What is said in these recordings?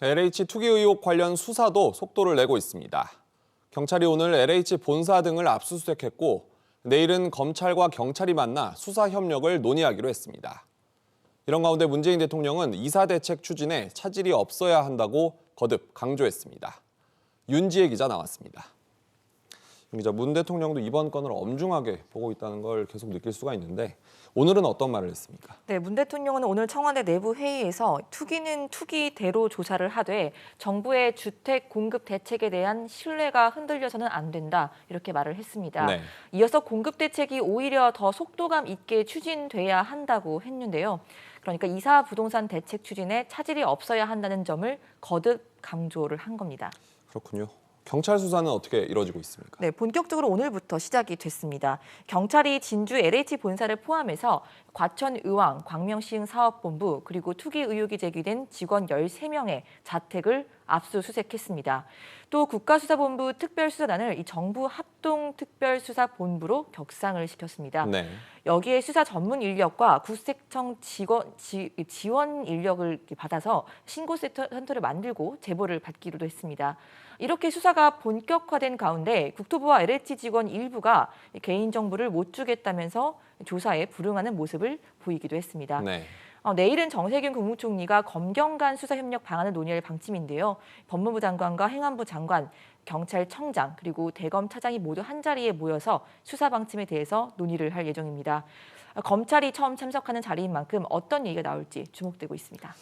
LH 투기 의혹 관련 수사도 속도를 내고 있습니다. 경찰이 오늘 LH 본사 등을 압수수색했고 내일은 검찰과 경찰이 만나 수사 협력을 논의하기로 했습니다. 이런 가운데 문재인 대통령은 이사 대책 추진에 차질이 없어야 한다고 거듭 강조했습니다. 윤지혜 기자 나왔습니다. 윤 기자, 문 대통령도 이번 건을 엄중하게 보고 있다는 걸 계속 느낄 수가 있는데 오늘은 어떤 말을 했습니까? 네, 문 대통령은 오늘 청와대 내부 회의에서 투기는 투기대로 조사를 하되 정부의 주택 공급 대책에 대한 신뢰가 흔들려서는 안 된다 이렇게 말을 했습니다. 네. 이어서 공급 대책이 오히려 더 속도감 있게 추진돼야 한다고 했는데요. 그러니까 이사 부동산 대책 추진에 차질이 없어야 한다는 점을 거듭 강조를 한 겁니다. 그렇군요. 경찰 수사는 어떻게 이루어지고 있습니까? 네, 본격적으로 오늘부터 시작이 됐습니다. 경찰이 진주 LH 본사를 포함해서 과천 의왕 광명시흥 사업본부 그리고 투기 의혹이 제기된 직원 13명의 자택을 압수수색했습니다. 또 국가수사본부 특별수사단을 이 정부 합동특별수사본부로 격상을 시켰습니다. 네. 여기에 수사 전문 인력과 국세청 지원 인력을 받아서 신고센터를 만들고 제보를 받기로도 했습니다. 이렇게 수사가 본격화된 가운데 국토부와 LH 직원 일부가 개인정보를 못 주겠다면서 조사에 불응하는 모습을 보이기도 했습니다. 네. 내일은 정세균 국무총리가 검경 간 수사 협력 방안을 논의할 방침인데요. 법무부 장관과 행안부 장관, 경찰청장 그리고 대검 차장이 모두 한자리에 모여서 수사 방침에 대해서 논의를 할 예정입니다. 검찰이 처음 참석하는 자리인 만큼 어떤 얘기가 나올지 주목되고 있습니다.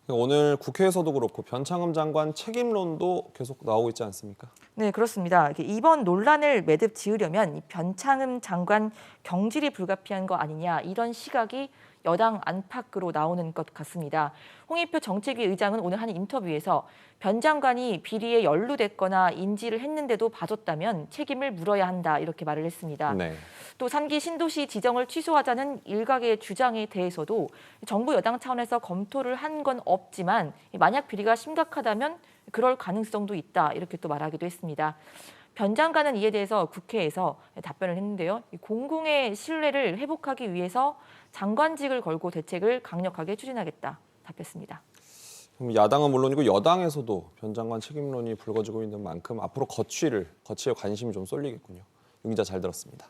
오늘 국회에서도 그렇고 변창흠 장관 책임론도 계속 나오고 있지 않습니까? 네, 그렇습니다. 이번 논란을 매듭 지으려면 변창흠 장관 경질이 불가피한 거 아니냐 이런 시각이 여당 안팎으로 나오는 것 같습니다. 홍익표 정책위 의장은 오늘 한 인터뷰에서 변 장관이 비리에 연루됐거나 인지를 했는데도 봐줬다면 책임을 물어야 한다 이렇게 말을 했습니다. 네. 또 3기 신도시 지정을 취소하자는 일각의 주장에 대해서도 정부 여당 차원에서 검토를 한 건 없지만 만약 비리가 심각하다면 그럴 가능성도 있다 이렇게 또 말하기도 했습니다. 변 장관은 이에 대해서 국회에서 답변을 했는데요. 공공의 신뢰를 회복하기 위해서 장관직을 걸고 대책을 강력하게 추진하겠다 답했습니다. 그럼 야당은 물론이고 여당에서도 변 장관 책임론이 불거지고 있는 만큼 앞으로 거취에 관심이 좀 쏠리겠군요. 윤 기자 잘 들었습니다.